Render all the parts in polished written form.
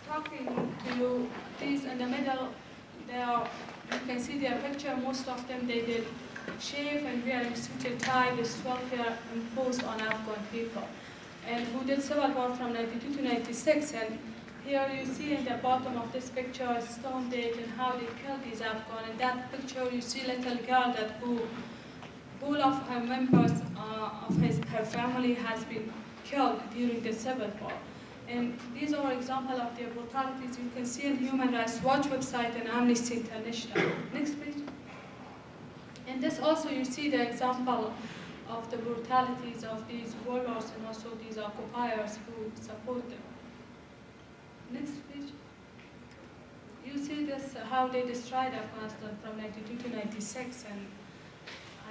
talking to you, these in the middle, you can see their picture. Most of them, they did shave and wearing suit and tie. This 12-year imposed on Afghan people, and who did civil war from 92 to 96. And here you see in the bottom of this picture a stone date and how they killed these Afghan. In that picture, you see a little girl who all of her members of her family has been killed during the civil war. And these are examples of the brutalities you can see in Human Rights Watch website and Amnesty International. Next page. And this also you see the example of the brutalities of these warlords and also these occupiers who support them. Next page. You see this, how they destroyed Afghanistan from 92 to 96 and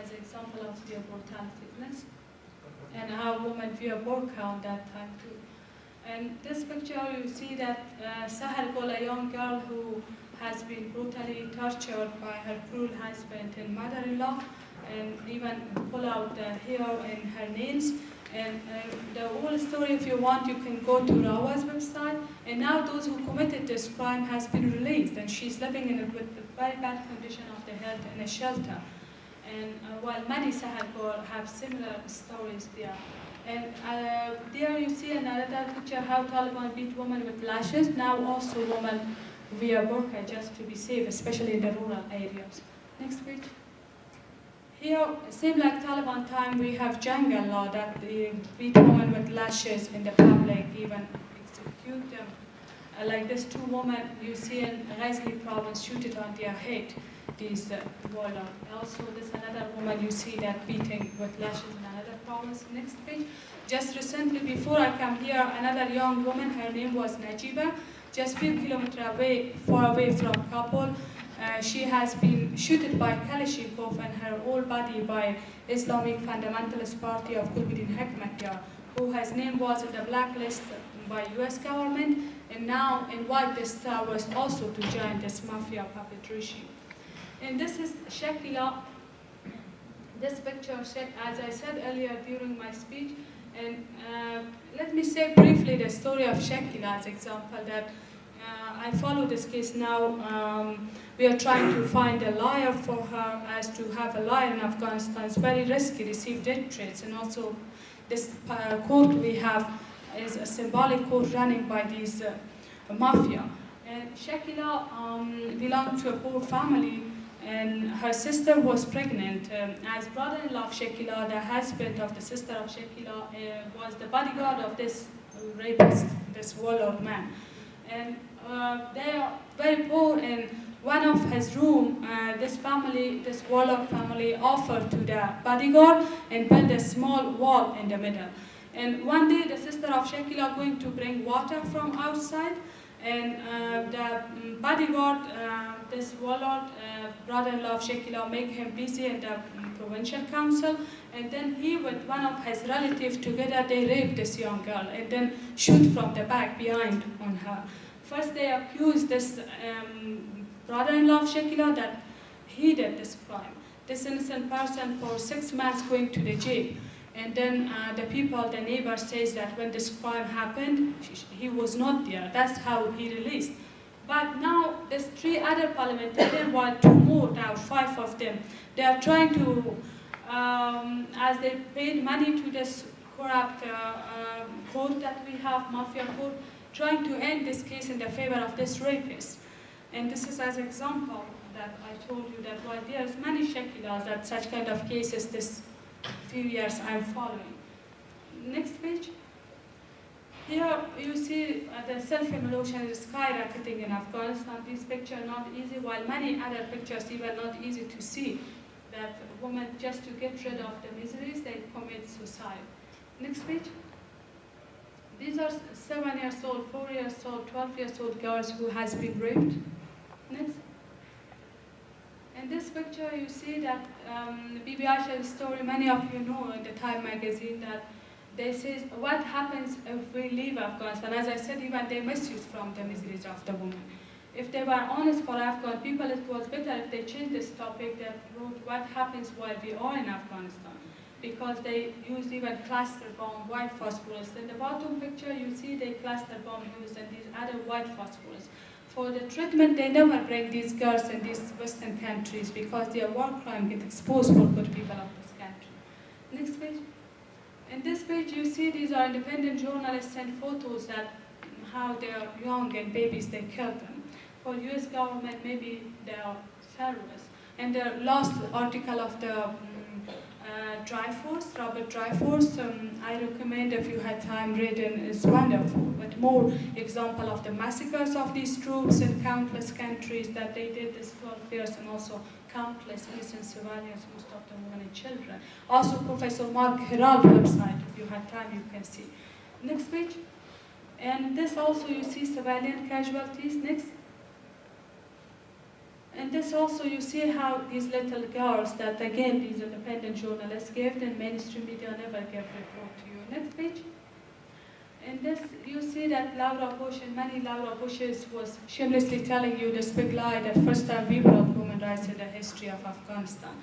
as an example of their brutality. Next. And how women wear burqa on that time too. And this picture, you see that Sahar Gol, a young girl who has been brutally tortured by her cruel husband and mother-in-law, and even pull out the hair and her nails. And the whole story, if you want, you can go to Rawa's website. And now those who committed this crime has been released, and she's living in a very bad condition of the health in a shelter. And while many Sahar Gol have similar stories there. And there you see another picture how Taliban beat women with lashes. Now also women wear burqa just to be safe, especially in the rural areas. Next page. Here, same like Taliban time, we have jungle law that they beat women with lashes in the public, even execute them. Like this two women you see in Ghazli province shoot it on their head, these warlords. Also, this another woman you see that beating with lashes in another province. Next page. Just recently, before I come here, another young woman, her name was Najiba, just few kilometers far away from Kabul. She has been shot by Kalashnikov and her whole body by Islamic fundamentalist party of Gulbuddin Hekmatyar, who his name was in the blacklist by US government, and now invite this terrorist also to join this mafia puppet regime. And this is Shakila. This picture, as I said earlier during my speech, and let me say briefly the story of Shakila as example that I follow this case now. We are trying to find a lawyer for her, as to have a lawyer in Afghanistan is very risky, receive death threats, and also this court we have is a symbolic court running by these mafia. And Shakila belonged to a poor family, and her sister was pregnant. As brother-in-law of Shakila, the husband of the sister of Shakila was the bodyguard of this rapist, this warlord man. And they are very poor, and one of his room, this warlord family offered to the bodyguard and built a small wall in the middle. And one day the sister of Shakila going to bring water from outside, and the bodyguard, this warlord, brother-in-law of Shakila, make him busy in the provincial council, and then he with one of his relatives together, they rape this young girl and then shoot from the back behind on her. First they accused this brother-in-law of Shakila that he did this crime. This innocent person for 6 months going to the jail. And then the people, the neighbor says that when this crime happened, he was not there. That's how he released. But now there's 3 other parliamentarians, while 2 more, now 5 of them, they are trying to, as they paid money to this corrupt court that we have, mafia court, trying to end this case in the favor of this rapist. And this is as an example that I told you that while there's many Shakilas that such kind of cases this few years I'm following. Next page. Here you see the self-immolation is skyrocketing in Afghanistan. This picture not easy, while many other pictures even not easy to see. That women, just to get rid of the miseries, they commit suicide. Next page. These are 7 years old, 4 years old, 12 years old girls who has been raped. Next. In this picture, you see that Bibi Aisha's story, many of you know in the Time magazine that they say, what happens if we leave Afghanistan? As I said, even they misuse from the miseries of the woman. If they were honest for Afghan people, it was better if they changed this topic that wrote what happens while we are in Afghanistan. because they use even cluster bomb, white phosphorus. In the bottom picture, you see the cluster bomb used and these other white phosphorus. For the treatment, they never bring these girls in these Western countries because their war crime get exposed for good people of this country. Next page. In this page, you see these are independent journalists sent photos that how they are young and babies, they kill them. For US government, maybe they are terrorists. And the last article of the Robert Dreyfus, I recommend if you had time reading, it's wonderful. But more example of the massacres of these troops in countless countries that they did this 12 years, and also countless innocent civilians, most of them women and children. Also Professor Mark Herald website, if you had time you can see. Next page. And this also you see civilian casualties. Next. And this also you see how these little girls that again these independent journalists gave and mainstream media never gave report to you. Next page. In this you see that Laura Bush and many Laura Bushes was shamelessly telling you this big lie that first time we brought women rights in the history of Afghanistan.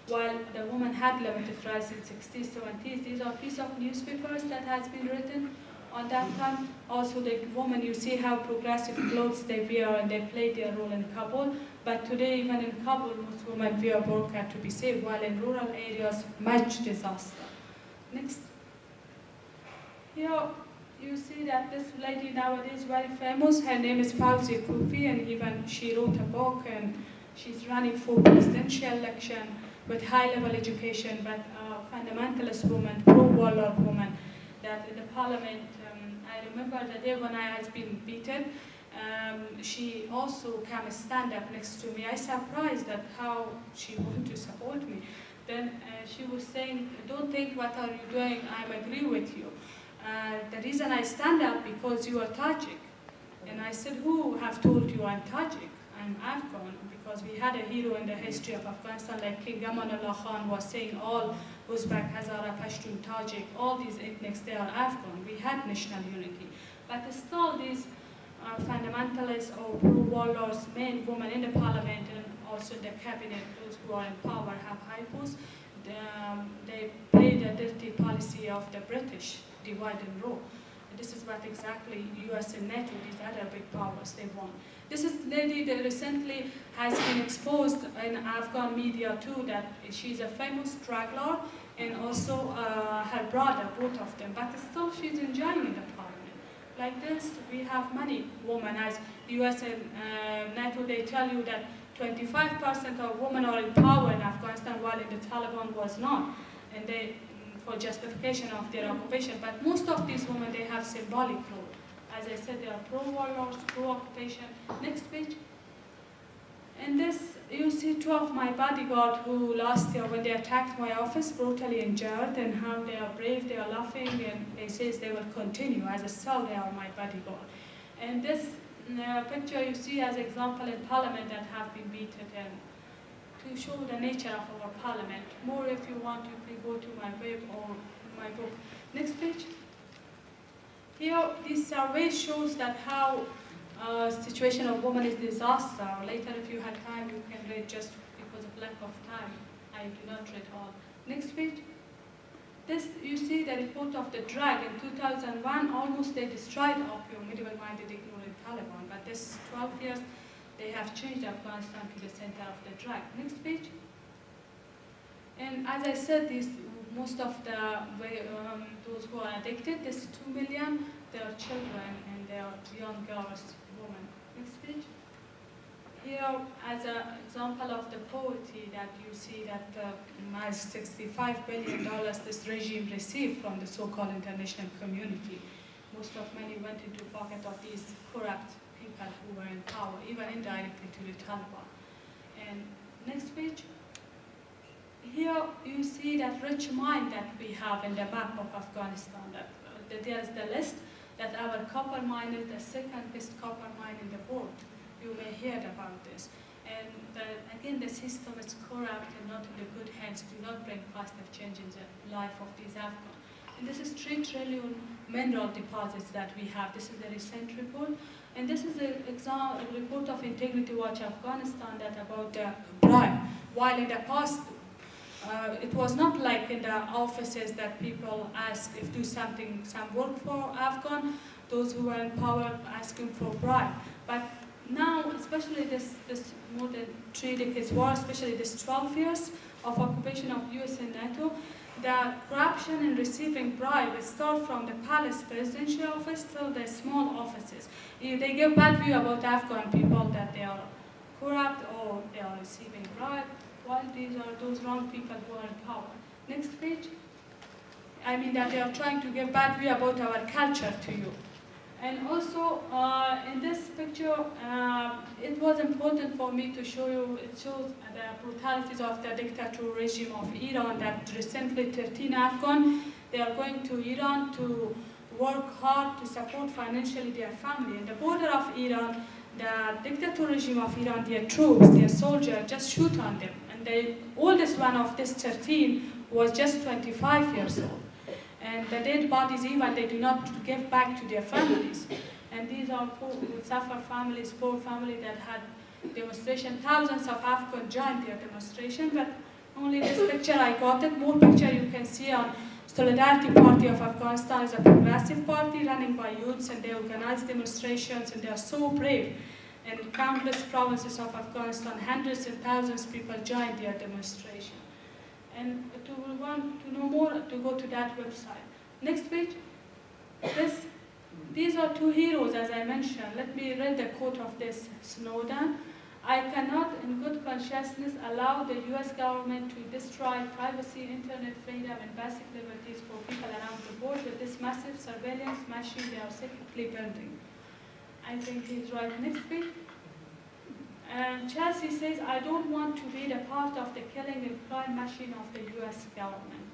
While the women had limited rights in 60s, 70s, these are pieces of newspapers that has been written on that time. Also the women, you see how progressive clothes they wear and they play their role in Kabul. But today, even in Kabul, most women wear burqa to be safe, while in rural areas, much disaster. Next. Here, you see that this lady nowadays is very famous. Her name is Fawzi Kufi, and even she wrote a book, and she's running for presidential election with high-level education, but a fundamentalist woman, pro-warlord woman, that in the parliament, I remember the day when I had been beaten, she also came stand up next to me. I surprised at how she wanted to support me. Then she was saying, don't think what are you doing, I agree with you. The reason I stand up because you are Tajik. And I said, who have told you I'm Tajik? I'm Afghan, because we had a hero in the history of Afghanistan, like King Amanullah Khan was saying all Uzbek, Hazara, Pashtun, Tajik, all these ethnics, they are Afghan. We had national unity. But still these fundamentalists or pro-warlords, men, women in the parliament and also the cabinet, those who are in power have high posts, they play the dirty policy of the British, divide and rule. This is what exactly US and NATO, these other big powers, they want. This is lady that recently has been exposed in Afghan media too, that she's a famous drug lord, and also her brother, both of them, but still she's enjoying the parliament. Like this, we have many women, as US and NATO, they tell you that 25% of women are in power in Afghanistan, while in the Taliban was not, and they, for justification of their occupation. But most of these women, they have symbolic role. As I said, they are pro-warlords, pro-occupation. Next page. In this, you see two of my bodyguards who last year, when they attacked my office, brutally injured, and how they are brave, they are laughing, and they say they will continue. As a cell, they are my bodyguard. And this picture you see as example in parliament that have been beaten, and to show the nature of our parliament. More if you want, you can go to my web or my book. Next page. Here, this survey shows that how situation of women is disaster. Later, if you had time, you can read just because of lack of time. I do not read all. Next page. This, you see the report of the drug. In 2001, almost they destroyed opium, medieval-minded, ignorant Taliban. But this 12 years, they have changed Afghanistan to the center of the drug. Next page. And as I said, most of the those who are addicted, this 2 million, they are children and they are young girls, women. Next page. Here, as an example of the poverty that you see that as $65 billion this regime received from the so-called international community. Most of money went into pocket of these corrupt people who were in power, even indirectly to the Taliban. And next page. Here you see that rich mine that we have in the map of Afghanistan. That there's the list that our copper mine is the second best copper mine in the world. You may hear about this. And again, the system is corrupt and not in the good hands, do not bring positive change in the life of these Afghans. And this is 3 trillion mineral deposits that we have. This is a recent report. And this is a report of Integrity Watch Afghanistan that about the bribe. While in the past, It was not like in the offices that people ask if do something, some work for Afghan, those who were in power asking for bribe. But now, especially this more than 3 decades war, especially this 12 years of occupation of US and NATO, the corruption in receiving bribe start from the palace presidential office till the small offices. They give bad view about Afghan people that they are corrupt or they are receiving bribe, while these are those wrong people who are in power. Next page. I mean that they are trying to give bad view about our culture to you. And also, in this picture, it was important for me to show you, it shows the brutalities of the dictatorial regime of Iran that recently 13 Afghan, they are going to Iran to work hard to support financially their family. In the border of Iran, the dictatorial regime of Iran, their troops, their soldiers just shoot on them. And the oldest one of this 13 was just 25 years old. And the dead bodies, even they do not give back to their families. And these are poor, suffer families, poor family that had demonstration. Thousands of Afghans joined their demonstration, but only this picture I got it. More picture you can see on Solidarity Party of Afghanistan is a progressive party running by youths, and they organize demonstrations, and they are so brave. In countless provinces of Afghanistan, hundreds and thousands of people joined their demonstration. And to want to know more, to go to that website. Next page. These are two heroes, as I mentioned. Let me read the quote of this Snowden. I cannot, in good conscience, allow the US government to destroy privacy, internet freedom, and basic liberties for people around the world with this massive surveillance machine they are secretly building. I think he's right. Next page. And Chelsea says, I don't want to be the part of the killing and crime machine of the US government.